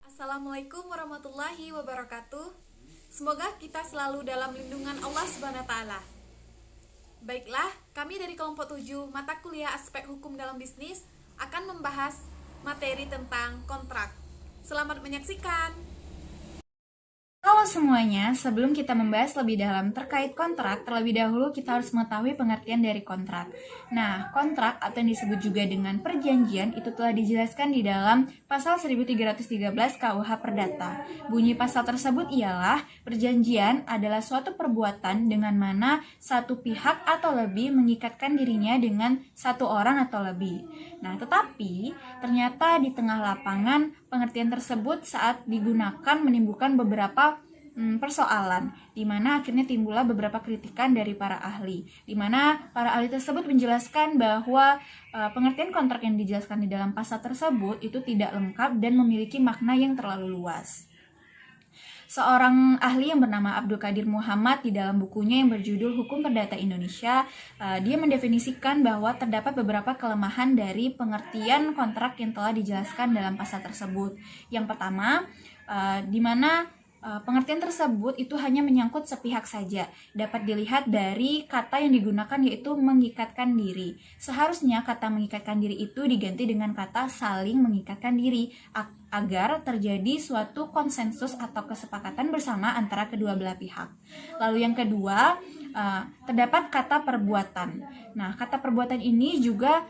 Assalamualaikum warahmatullahi wabarakatuh. Semoga kita selalu dalam lindungan Allah Subhanahu wa taala. Baiklah, kami dari kelompok 7 mata kuliah aspek hukum dalam bisnis akan membahas materi tentang kontrak. Selamat menyaksikan. Halo semuanya, sebelum kita membahas lebih dalam terkait kontrak, terlebih dahulu kita harus mengetahui pengertian dari kontrak. Nah, kontrak atau yang disebut juga dengan perjanjian itu telah dijelaskan di dalam pasal 1313 KUH Perdata. Bunyi pasal tersebut ialah perjanjian adalah suatu perbuatan dengan mana satu pihak atau lebih mengikatkan dirinya dengan satu orang atau lebih. Nah, tetapi ternyata di tengah lapangan pengertian tersebut saat digunakan menimbulkan beberapa persoalan, di mana akhirnya timbullah beberapa kritikan dari para ahli, di mana para ahli tersebut menjelaskan bahwa pengertian kontrak yang dijelaskan di dalam pasal tersebut itu tidak lengkap dan memiliki makna yang terlalu luas. Seorang ahli yang bernama Abdul Qadir Muhammad di dalam bukunya yang berjudul Hukum Perdata Indonesia, dia mendefinisikan bahwa terdapat beberapa kelemahan dari pengertian kontrak yang telah dijelaskan dalam pasal tersebut. Yang pertama, di mana pengertian tersebut itu hanya menyangkut sepihak saja. Dapat dilihat dari kata yang digunakan yaitu mengikatkan diri. Seharusnya kata mengikatkan diri itu diganti dengan kata saling mengikatkan diri agar terjadi suatu konsensus atau kesepakatan bersama antara kedua belah pihak. Lalu yang kedua, terdapat kata perbuatan. Nah, kata perbuatan ini juga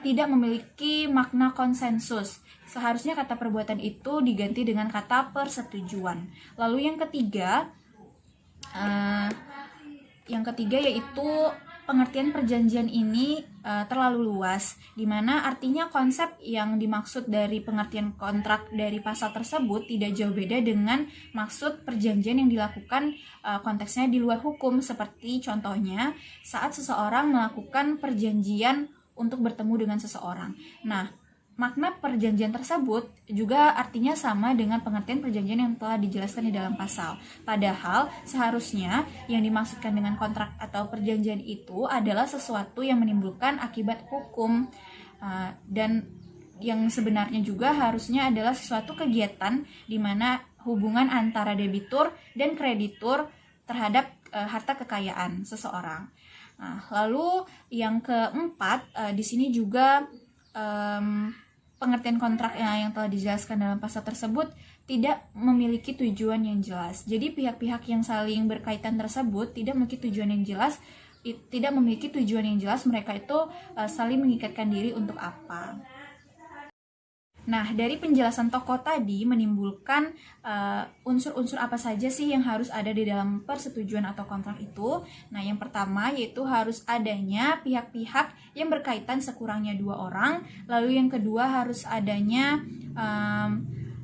tidak memiliki makna konsensus. Seharusnya kata perbuatan itu diganti dengan kata persetujuan. Lalu yang ketiga yaitu pengertian perjanjian ini terlalu luas, di mana artinya konsep yang dimaksud dari pengertian kontrak dari pasal tersebut tidak jauh beda dengan maksud perjanjian yang dilakukan konteksnya di luar hukum, seperti contohnya saat seseorang melakukan perjanjian untuk bertemu dengan seseorang. Nah, makna perjanjian tersebut juga artinya sama dengan pengertian perjanjian yang telah dijelaskan di dalam pasal. Padahal seharusnya yang dimaksudkan dengan kontrak atau perjanjian itu adalah sesuatu yang menimbulkan akibat hukum, dan yang sebenarnya juga harusnya adalah sesuatu kegiatan di mana hubungan antara debitur dan kreditur terhadap harta kekayaan seseorang. Nah, lalu yang keempat, di sini juga pengertian kontrak yang telah dijelaskan dalam pasal tersebut tidak memiliki tujuan yang jelas. Jadi pihak-pihak yang saling berkaitan tersebut tidak memiliki tujuan yang jelas, mereka itu saling mengikatkan diri untuk apa. Nah, dari penjelasan tokoh tadi menimbulkan unsur-unsur apa saja sih yang harus ada di dalam persetujuan atau kontrak itu. Nah, yang pertama yaitu harus adanya pihak-pihak yang berkaitan sekurangnya 2 orang. Lalu yang kedua harus adanya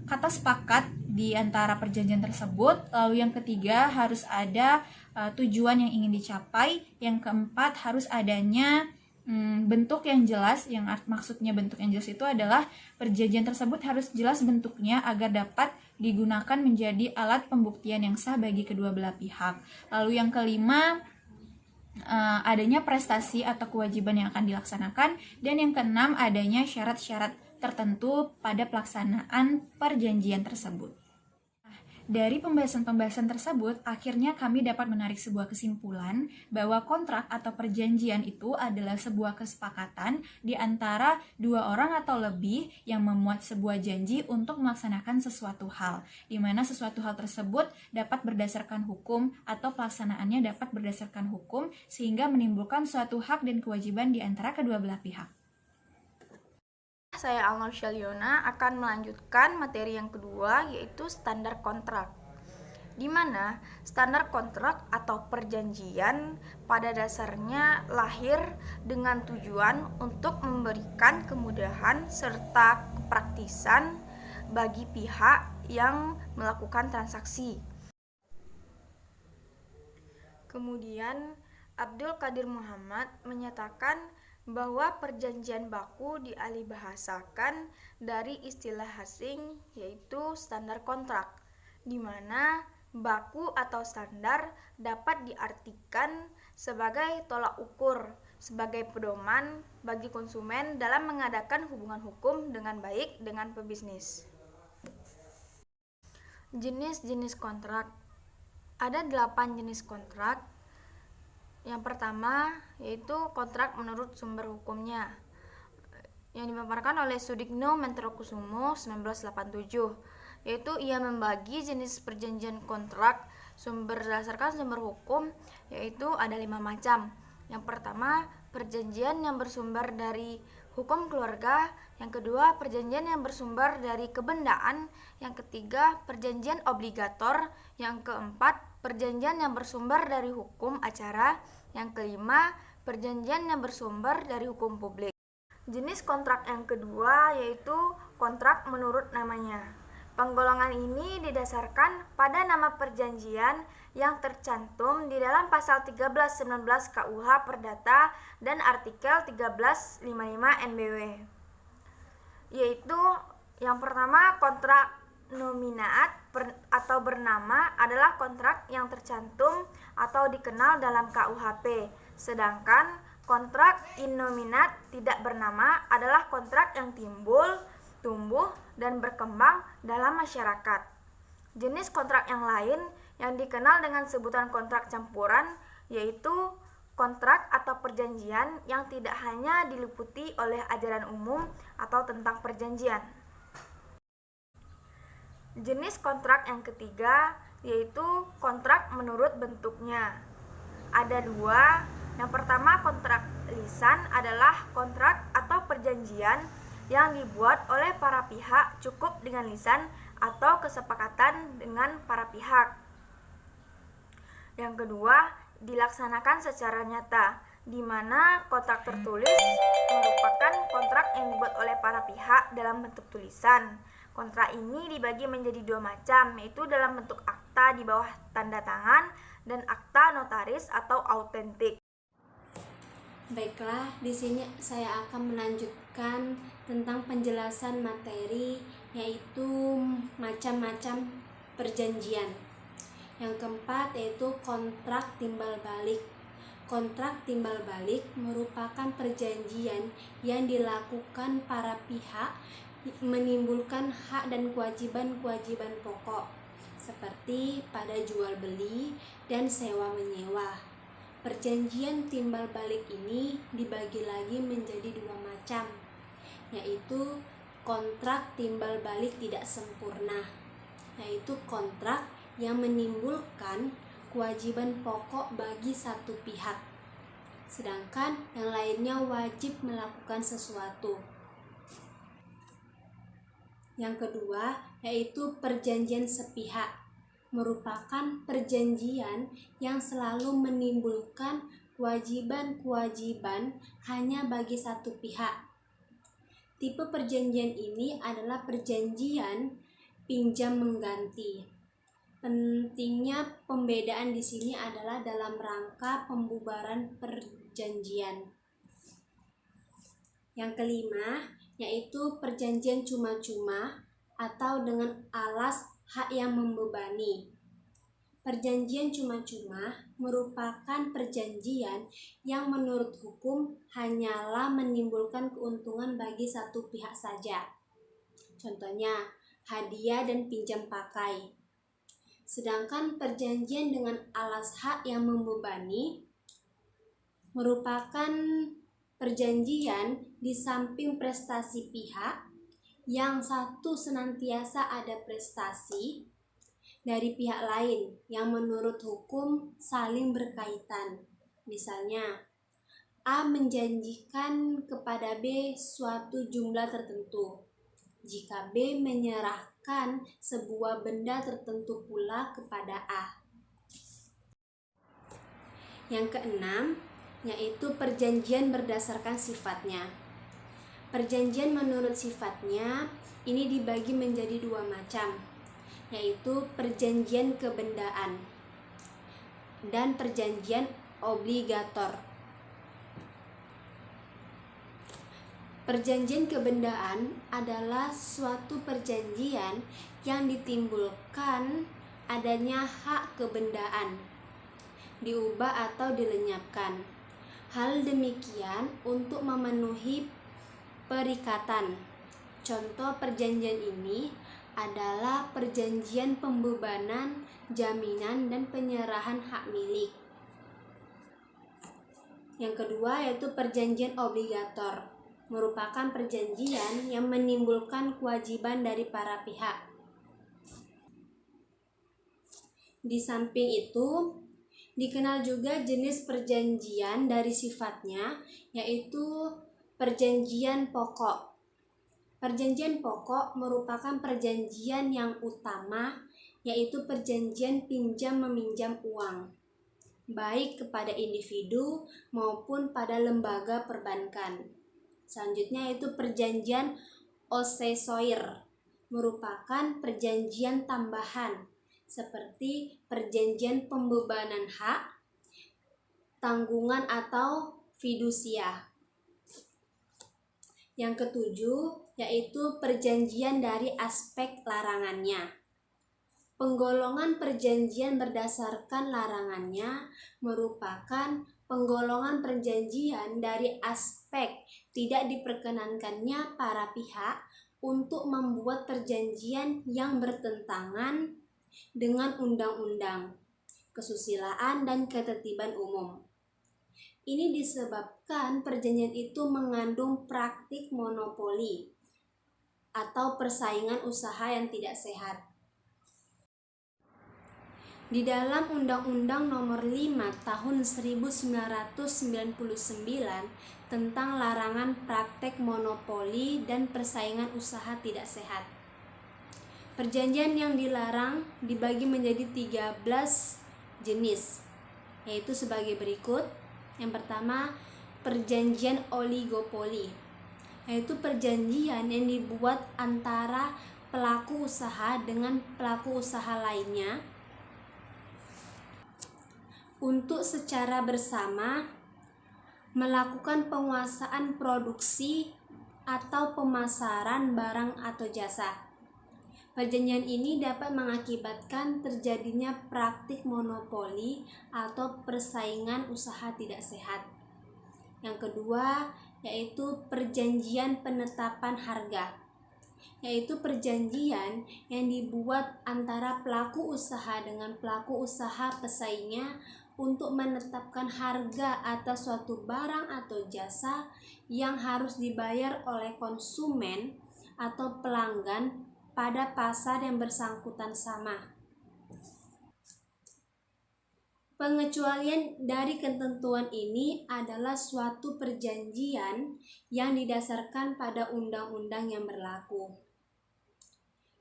kata sepakat di antara perjanjian tersebut. Lalu yang ketiga harus ada tujuan yang ingin dicapai. Yang keempat harus adanya bentuk yang jelas, yang maksudnya bentuk yang jelas itu adalah perjanjian tersebut harus jelas bentuknya agar dapat digunakan menjadi alat pembuktian yang sah bagi kedua belah pihak. Lalu yang kelima, adanya prestasi atau kewajiban yang akan dilaksanakan. Dan yang keenam, adanya syarat-syarat tertentu pada pelaksanaan perjanjian tersebut. Dari pembahasan-pembahasan tersebut, akhirnya kami dapat menarik sebuah kesimpulan bahwa kontrak atau perjanjian itu adalah sebuah kesepakatan di antara 2 orang atau lebih yang memuat sebuah janji untuk melaksanakan sesuatu hal, di mana sesuatu hal tersebut dapat berdasarkan hukum atau pelaksanaannya dapat berdasarkan hukum, sehingga menimbulkan suatu hak dan kewajiban di antara kedua belah pihak. Saya Alnur Syaliona akan melanjutkan materi yang kedua, yaitu standar kontrak. Di mana standar kontrak atau perjanjian pada dasarnya lahir dengan tujuan untuk memberikan kemudahan serta kepraktisan bagi pihak yang melakukan transaksi. Kemudian Abdul Qadir Muhammad menyatakan bahwa perjanjian baku dialihbahasakan dari istilah asing yaitu standar kontrak, di mana baku atau standar dapat diartikan sebagai tolak ukur, sebagai pedoman bagi konsumen dalam mengadakan hubungan hukum dengan baik dengan pebisnis. Jenis-jenis kontrak. Ada 8 jenis kontrak. Yang pertama yaitu kontrak menurut sumber hukumnya, yang dipaparkan oleh Sudikno Mentrokusumo 1987, yaitu ia membagi jenis perjanjian kontrak berdasarkan sumber hukum, yaitu ada 5 macam. Yang pertama, perjanjian yang bersumber dari hukum keluarga. Yang kedua, perjanjian yang bersumber dari kebendaan. Yang ketiga, perjanjian obligator. Yang keempat, perjanjian yang bersumber dari hukum acara. Yang kelima, perjanjian yang bersumber dari hukum publik. Jenis kontrak yang kedua yaitu kontrak menurut namanya. Penggolongan ini didasarkan pada nama perjanjian yang tercantum di dalam pasal 1319 KUH Perdata dan artikel 1355 NBW. Yaitu yang pertama, kontrak nominaat atau bernama adalah kontrak yang tercantum atau dikenal dalam KUHP. Sedangkan kontrak innominat tidak bernama adalah kontrak yang timbul, tumbuh, dan berkembang dalam masyarakat. Jenis kontrak yang lain yang dikenal dengan sebutan kontrak campuran yaitu kontrak atau perjanjian yang tidak hanya diliputi oleh ajaran umum atau tentang perjanjian. Jenis kontrak yang ketiga yaitu kontrak menurut bentuknya. Ada 2. Yang pertama, kontrak lisan adalah kontrak atau perjanjian yang dibuat oleh para pihak cukup dengan lisan atau kesepakatan dengan para pihak. Yang kedua, dilaksanakan secara nyata, di mana kontrak tertulis merupakan kontrak yang dibuat oleh para pihak dalam bentuk tulisan. Kontrak ini dibagi menjadi 2 macam, yaitu dalam bentuk akta di bawah tanda tangan dan akta notaris atau autentik. Baiklah, di sini saya akan melanjutkan tentang penjelasan materi, yaitu macam-macam perjanjian. Yang keempat yaitu kontrak timbal balik. Kontrak timbal balik merupakan perjanjian yang dilakukan para pihak menimbulkan hak dan kewajiban-kewajiban pokok seperti pada jual beli dan sewa menyewa. Perjanjian timbal balik ini dibagi lagi menjadi 2 macam, yaitu kontrak timbal balik tidak sempurna, yaitu kontrak yang menimbulkan kewajiban pokok bagi satu pihak, sedangkan yang lainnya wajib melakukan sesuatu. Yang kedua yaitu perjanjian sepihak, merupakan perjanjian yang selalu menimbulkan kewajiban-kewajiban hanya bagi satu pihak. Tipe perjanjian ini adalah perjanjian pinjam mengganti. Pentingnya pembedaan di sini adalah dalam rangka pembubaran perjanjian. Yang kelima yaitu perjanjian cuma-cuma atau dengan alas hak yang membebani. Perjanjian cuma-cuma merupakan perjanjian yang menurut hukum hanyalah menimbulkan keuntungan bagi satu pihak saja. Contohnya, hadiah dan pinjam pakai. Sedangkan perjanjian dengan alas hak yang membebani merupakan perjanjian di samping prestasi pihak, yang satu senantiasa ada prestasi dari pihak lain yang menurut hukum saling berkaitan. Misalnya, A menjanjikan kepada B suatu jumlah tertentu, jika B menyerahkan sebuah benda tertentu pula kepada A. Yang keenam, yaitu perjanjian berdasarkan sifatnya. Perjanjian menurut sifatnya ini dibagi menjadi 2 macam, yaitu perjanjian kebendaan dan perjanjian obligator. Perjanjian kebendaan adalah suatu perjanjian yang ditimbulkan adanya hak kebendaan, diubah atau dilenyapkan. Hal demikian untuk memenuhi perikatan. Contoh perjanjian ini adalah perjanjian pembebanan, jaminan, dan penyerahan hak milik. Yang kedua yaitu perjanjian obligator, merupakan perjanjian yang menimbulkan kewajiban dari para pihak. Di samping itu, dikenal juga jenis perjanjian dari sifatnya, yaitu perjanjian pokok. Perjanjian pokok merupakan perjanjian yang utama, yaitu perjanjian pinjam-meminjam uang, baik kepada individu maupun pada lembaga perbankan. Selanjutnya yaitu perjanjian ossesoir, merupakan perjanjian tambahan seperti perjanjian pembebanan hak, tanggungan atau fidusia. Yang ketujuh yaitu perjanjian dari aspek larangannya. Penggolongan perjanjian berdasarkan larangannya merupakan penggolongan perjanjian dari aspek tidak diperkenankannya para pihak untuk membuat perjanjian yang bertentangan dengan undang-undang, kesusilaan, dan ketertiban umum. Ini disebabkan perjanjian itu mengandung praktik monopoli atau persaingan usaha yang tidak sehat. Di dalam Undang-Undang Nomor 5 Tahun 1999 tentang larangan praktek monopoli dan persaingan usaha tidak sehat, perjanjian yang dilarang dibagi menjadi 13 jenis, yaitu sebagai berikut. Yang pertama, perjanjian oligopoli, yaitu perjanjian yang dibuat antara pelaku usaha dengan pelaku usaha lainnya untuk secara bersama melakukan penguasaan produksi atau pemasaran barang atau jasa. Perjanjian ini dapat mengakibatkan terjadinya praktik monopoli atau persaingan usaha tidak sehat. Yang kedua, yaitu perjanjian penetapan harga, yaitu perjanjian yang dibuat antara pelaku usaha dengan pelaku usaha pesaingnya untuk menetapkan harga atas suatu barang atau jasa yang harus dibayar oleh konsumen atau pelanggan pada pasar yang bersangkutan sama. Pengecualian dari ketentuan ini adalah suatu perjanjian yang didasarkan pada undang-undang yang berlaku.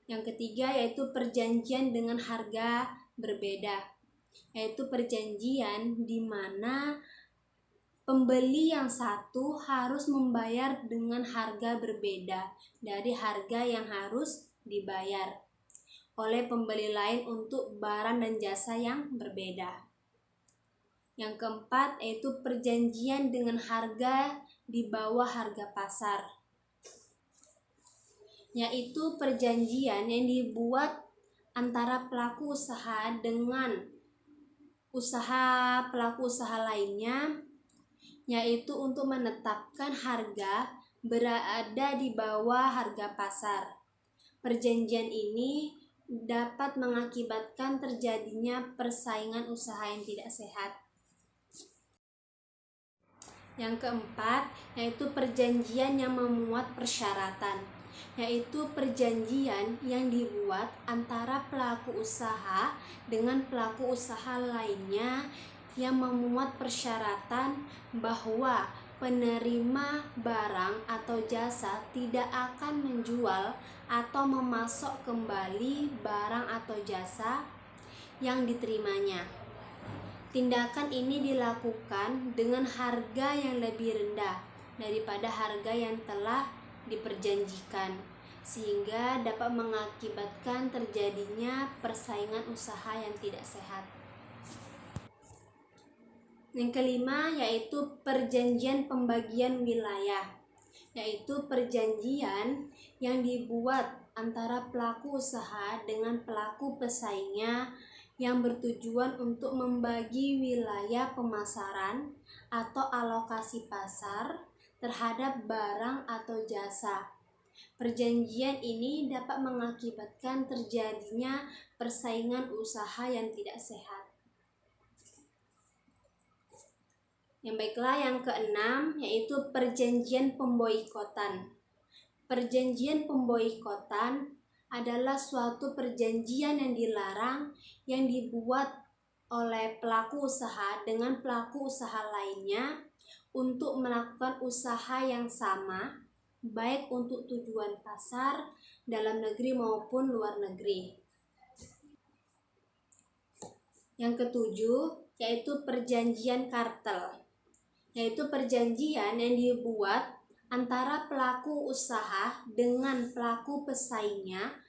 Yang ketiga yaitu perjanjian dengan harga berbeda, yaitu perjanjian di mana pembeli yang satu harus membayar dengan harga berbeda dari harga yang harus dibayar oleh pembeli lain untuk barang dan jasa yang berbeda. Yang keempat yaitu perjanjian dengan harga di bawah harga pasar, yaitu perjanjian yang dibuat antara pelaku usaha dengan pelaku usaha lainnya, yaitu untuk menetapkan harga berada di bawah harga pasar. Perjanjian ini dapat mengakibatkan terjadinya persaingan usaha yang tidak sehat. Yang keempat yaitu perjanjian yang memuat persyaratan, yaitu perjanjian yang dibuat antara pelaku usaha dengan pelaku usaha lainnya yang memuat persyaratan bahwa penerima barang atau jasa tidak akan menjual atau memasok kembali barang atau jasa yang diterimanya. Tindakan ini dilakukan dengan harga yang lebih rendah daripada harga yang telah diperjanjikan, sehingga dapat mengakibatkan terjadinya persaingan usaha yang tidak sehat. Yang kelima yaitu perjanjian pembagian wilayah, yaitu perjanjian yang dibuat antara pelaku usaha dengan pelaku pesaingnya yang bertujuan untuk membagi wilayah pemasaran atau alokasi pasar terhadap barang atau jasa Perjanjian ini dapat mengakibatkan terjadinya persaingan usaha yang tidak sehat. Yang baiklah, yang keenam yaitu perjanjian pemboikotan. Perjanjian pemboikotan adalah suatu perjanjian yang dilarang yang dibuat oleh pelaku usaha dengan pelaku usaha lainnya untuk melakukan usaha yang sama, baik untuk tujuan pasar dalam negeri maupun luar negeri. Yang ketujuh yaitu perjanjian kartel, yaitu perjanjian yang dibuat antara pelaku usaha dengan pelaku pesaingnya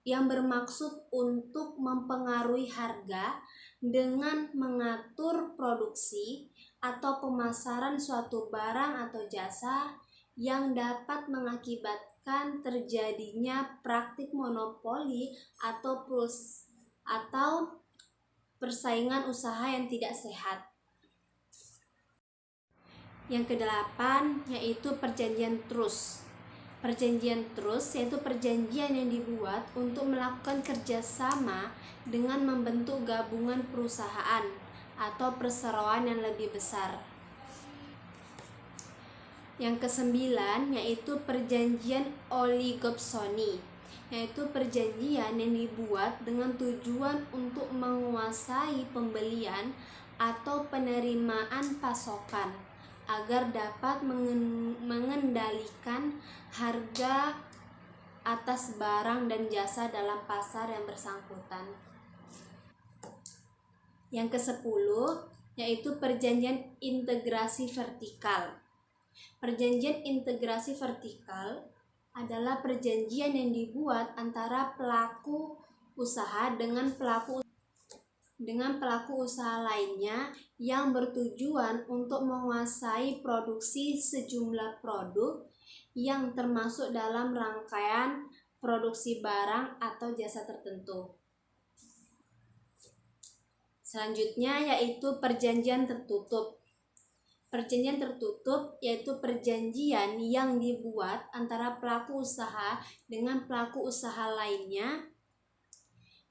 yang bermaksud untuk mempengaruhi harga dengan mengatur produksi atau pemasaran suatu barang atau jasa yang dapat mengakibatkan terjadinya praktik monopoli atau persaingan usaha yang tidak sehat. Yang kedelapan yaitu perjanjian trust. Perjanjian trust yaitu perjanjian yang dibuat untuk melakukan kerjasama dengan membentuk gabungan perusahaan atau perseroan yang lebih besar. Yang kesembilan yaitu perjanjian oligopsoni, yaitu perjanjian yang dibuat dengan tujuan untuk menguasai pembelian atau penerimaan pasokan agar dapat mengendalikan harga atas barang dan jasa dalam pasar yang bersangkutan. Yang kesepuluh yaitu perjanjian integrasi vertikal. Perjanjian integrasi vertikal adalah perjanjian yang dibuat antara pelaku usaha dengan pelaku usaha lainnya yang bertujuan untuk menguasai produksi sejumlah produk yang termasuk dalam rangkaian produksi barang atau jasa tertentu. Selanjutnya yaitu perjanjian tertutup. Perjanjian tertutup yaitu perjanjian yang dibuat antara pelaku usaha dengan pelaku usaha lainnya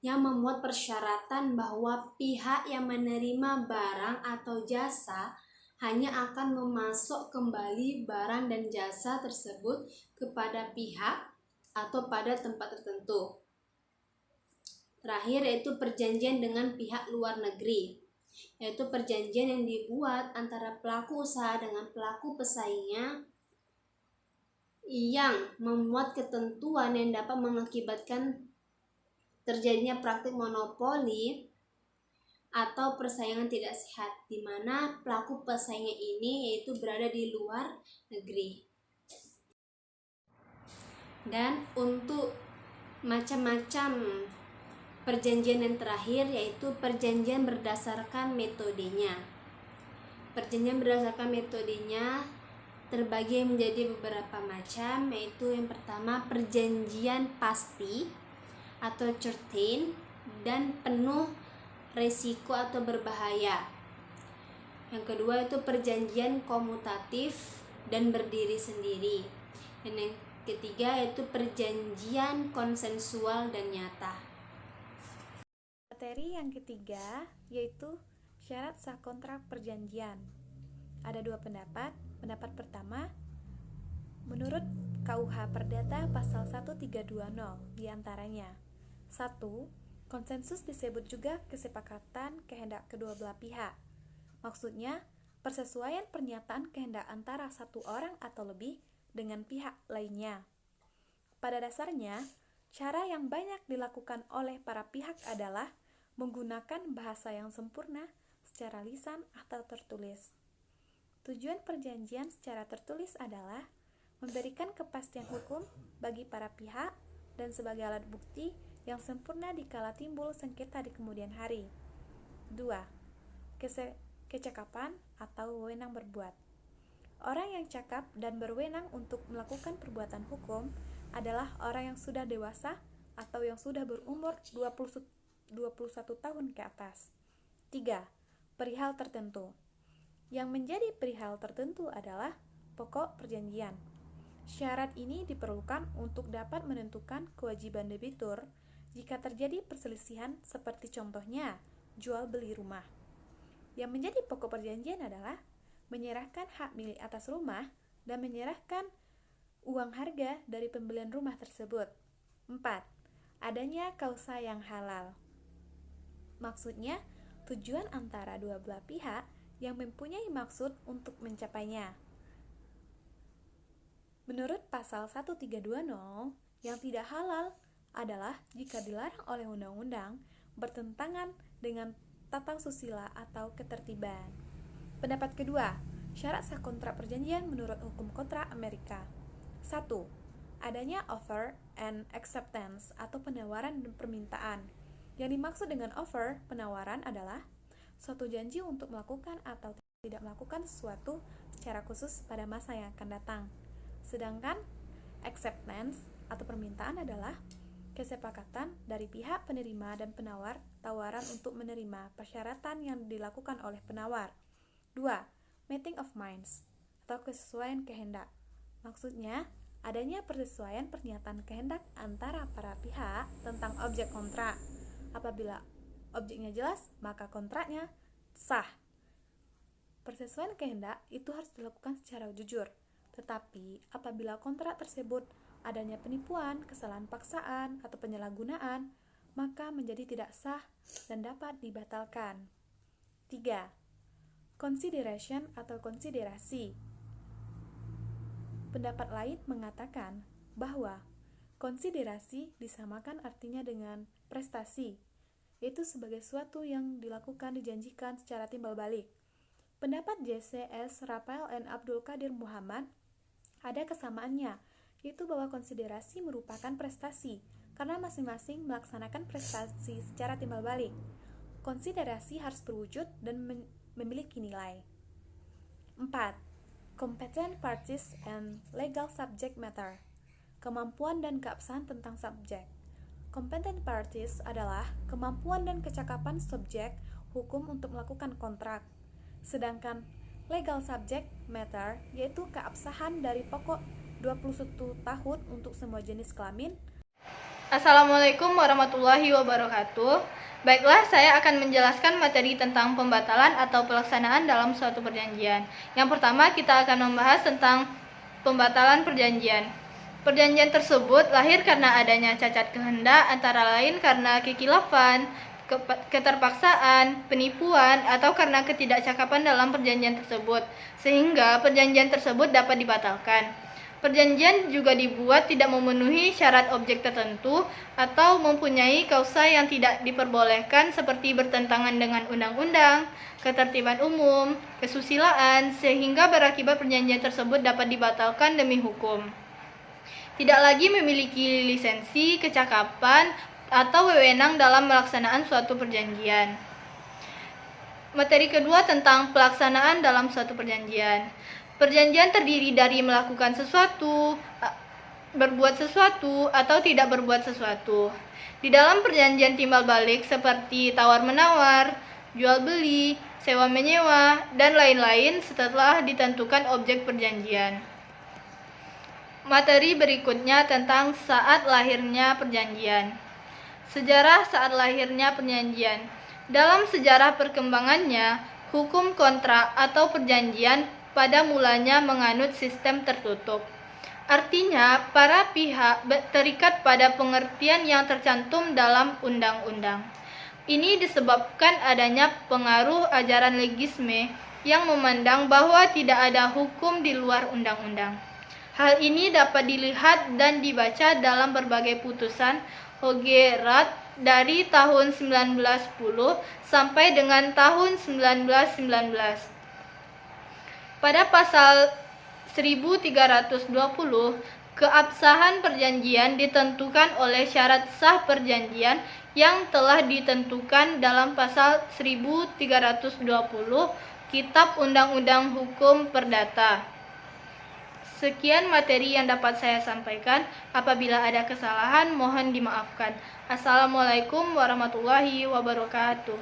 yang memuat persyaratan bahwa pihak yang menerima barang atau jasa hanya akan memasok kembali barang dan jasa tersebut kepada pihak atau pada tempat tertentu. Terakhir yaitu perjanjian dengan pihak luar negeri, yaitu perjanjian yang dibuat antara pelaku usaha dengan pelaku pesaingnya yang memuat ketentuan yang dapat mengakibatkan terjadinya praktik monopoli atau persaingan tidak sehat, di mana pelaku pesaingnya ini yaitu berada di luar negeri. Dan untuk macam-macam perjanjian yang terakhir yaitu perjanjian berdasarkan metodenya. Perjanjian berdasarkan metodenya terbagi menjadi beberapa macam, yaitu yang pertama perjanjian pasti atau certain dan penuh resiko atau berbahaya. Yang kedua itu perjanjian komutatif dan berdiri sendiri. Dan yang ketiga yaitu perjanjian konsensual dan nyata. Materi yang ketiga yaitu syarat sah kontrak perjanjian. Ada dua pendapat. Pendapat pertama, menurut KUH Perdata pasal 1320 diantaranya 1. Konsensus disebut juga kesepakatan kehendak kedua belah pihak. Maksudnya, persesuaian pernyataan kehendak antara satu orang atau lebih dengan pihak lainnya. Pada dasarnya, cara yang banyak dilakukan oleh para pihak adalah menggunakan bahasa yang sempurna secara lisan atau tertulis. Tujuan perjanjian secara tertulis adalah memberikan kepastian hukum bagi para pihak dan sebagai alat bukti yang sempurna dikala timbul sengketa di kemudian hari. 2. Kecakapan atau wewenang berbuat. Orang yang cakap dan berwenang untuk melakukan perbuatan hukum adalah orang yang sudah dewasa atau yang sudah berumur 21 tahun ke atas. 3. Perihal tertentu. Yang menjadi perihal tertentu adalah pokok perjanjian. Syarat ini diperlukan untuk dapat menentukan kewajiban debitur jika terjadi perselisihan seperti contohnya jual beli rumah. Yang menjadi pokok perjanjian adalah menyerahkan hak milik atas rumah dan menyerahkan uang harga dari pembelian rumah tersebut. 4. Adanya kausa yang halal. Maksudnya, tujuan antara dua belah pihak yang mempunyai maksud untuk mencapainya. Menurut pasal 1320, yang tidak halal adalah jika dilarang oleh undang-undang bertentangan dengan tata susila atau ketertiban. Pendapat kedua, syarat sah kontrak perjanjian menurut hukum kontrak Amerika. 1. Adanya offer and acceptance atau penawaran dan permintaan. Yang dimaksud dengan offer, penawaran adalah suatu janji untuk melakukan atau tidak melakukan sesuatu secara khusus pada masa yang akan datang. Sedangkan acceptance atau permintaan adalah kesepakatan dari pihak penerima dan penawar tawaran untuk menerima persyaratan yang dilakukan oleh penawar. 2. Meeting of minds atau kesesuaian kehendak. Maksudnya, adanya persesuaian pernyataan kehendak antara para pihak tentang objek kontrak. Apabila objeknya jelas, maka kontraknya sah. Persesuaian kehendak itu harus dilakukan secara jujur. Tetapi, apabila kontrak tersebut adanya penipuan, kesalahan paksaan, atau penyalahgunaan, maka menjadi tidak sah dan dapat dibatalkan. 3. Consideration atau konsiderasi. Pendapat lain mengatakan bahwa konsiderasi disamakan artinya dengan prestasi, yaitu sebagai sesuatu yang dilakukan dijanjikan secara timbal balik. Pendapat J.C.S. Raphael and Abdul Qadir Muhammad ada kesamaannya, yaitu bahwa konsiderasi merupakan prestasi, karena masing-masing melaksanakan prestasi secara timbal balik. Konsiderasi harus berwujud dan memiliki nilai. 4. Competent parties and legal subject matter. Kemampuan dan keabsahan tentang subjek. Competent parties adalah kemampuan dan kecakapan subjek hukum untuk melakukan kontrak. Sedangkan legal subject matter yaitu keabsahan dari pokok 21 tahun untuk semua jenis kelamin. Assalamualaikum warahmatullahi wabarakatuh. Baiklah, saya akan menjelaskan materi tentang pembatalan atau pelaksanaan dalam suatu perjanjian. Yang pertama, kita akan membahas tentang pembatalan perjanjian. Perjanjian tersebut lahir karena adanya cacat kehendak, antara lain karena kekhilafan, keterpaksaan, penipuan, atau karena ketidakcakapan dalam perjanjian tersebut, sehingga perjanjian tersebut dapat dibatalkan. Perjanjian juga dibuat tidak memenuhi syarat objek tertentu atau mempunyai kausa yang tidak diperbolehkan seperti bertentangan dengan undang-undang, ketertiban umum, kesusilaan, sehingga berakibat perjanjian tersebut dapat dibatalkan demi hukum. Tidak lagi memiliki lisensi, kecakapan, atau wewenang dalam melaksanaan suatu perjanjian. Materi kedua tentang pelaksanaan dalam suatu perjanjian. Perjanjian terdiri dari melakukan sesuatu, berbuat sesuatu, atau tidak berbuat sesuatu. Di dalam perjanjian timbal balik seperti tawar-menawar, jual-beli, sewa-menyewa, dan lain-lain setelah ditentukan objek perjanjian. Materi berikutnya tentang saat lahirnya perjanjian. Sejarah saat lahirnya perjanjian. Dalam sejarah perkembangannya, hukum kontrak atau perjanjian pada mulanya menganut sistem tertutup. Artinya, para pihak terikat pada pengertian yang tercantum dalam undang-undang. Ini disebabkan adanya pengaruh ajaran legisme yang memandang bahwa tidak ada hukum di luar undang-undang. Hal ini dapat dilihat dan dibaca dalam berbagai putusan Hogerat dari tahun 1910 sampai dengan tahun 1919. Pada pasal 1320, keabsahan perjanjian ditentukan oleh syarat sah perjanjian yang telah ditentukan dalam pasal 1320 Kitab Undang-Undang Hukum Perdata. Sekian materi yang dapat saya sampaikan. Apabila ada kesalahan, mohon dimaafkan. Assalamualaikum warahmatullahi wabarakatuh.